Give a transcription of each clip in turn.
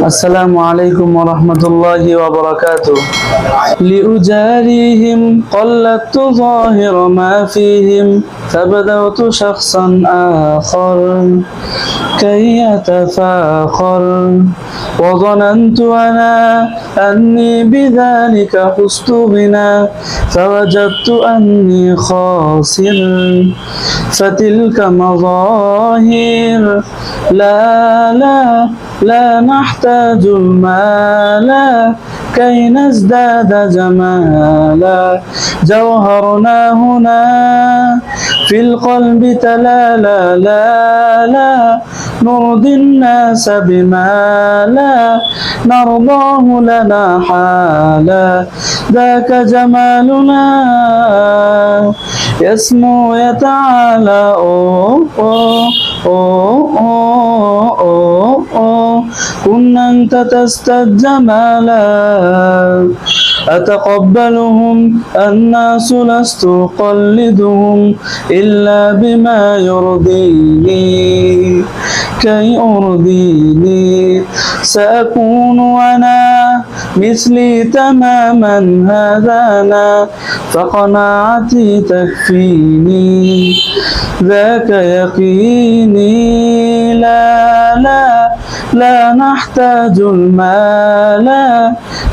السلام عليكم ورحمة الله وبركاته. لأجاريهم قلدت ظاهر ما فيهم فبدوت شخصا آخر كي يتفاخر وظننت أنا أني بذلك حزت غنى فوجدت أني خاسر فتلك مظاهر لا نحتاج المال كي نزداد جمالا جوهرنا هنا في القلب تلالا لا نرضي الناس بما لا نرضاه لنا حالا ذاك جمالنا يسمو يتعالى كن أنت تستد جمالا أتقبلهم الناس لست أقلدهم إلا بما يرضيني كي أرضيني سأكون أنا مثلي تماما هذا أنا فقناعتي تكفيني ذاك يقيني لا نحتاج المال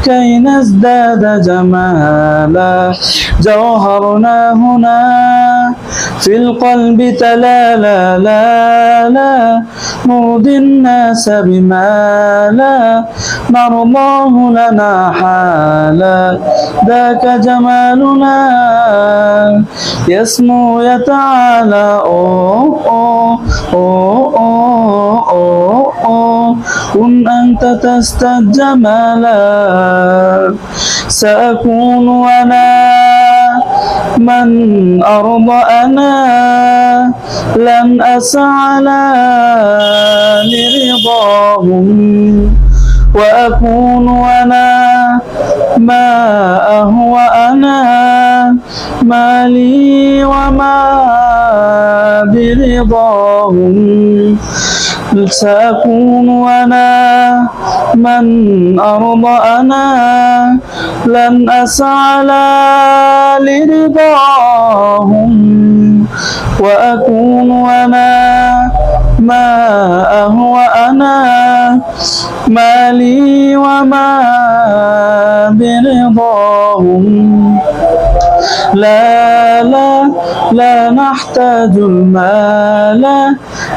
كي نزداد جمالا جوهرنا هنا في القلب تلالا لا نرضي الناس بما لا نرضاه لنا حالا ذاك جمالنا يسمو يتعالى كن أنت تستد جمالا سأكون أنا من أرضى أنا لن أسعى لرضاهم وأكون أنا ما أهوى أنا ما لي وما برضاهم سأكون أنا من أرضى أنا لن أسعى لرضاهم وأكون أنا ما أهوى أنا ما لي وما برضاهم لا نحتاج المال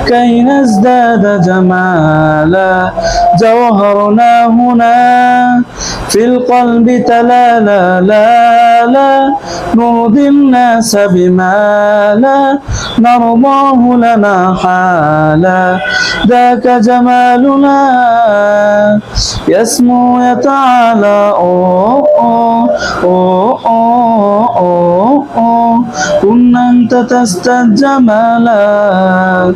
كي نزداد جمالا جوهرنا هنا في القلب تلالا لا نرضي الناس بما لا نرضاه لنا حالا ذاك جمالنا يسمو يتعالى كن أنت تستد جمالا.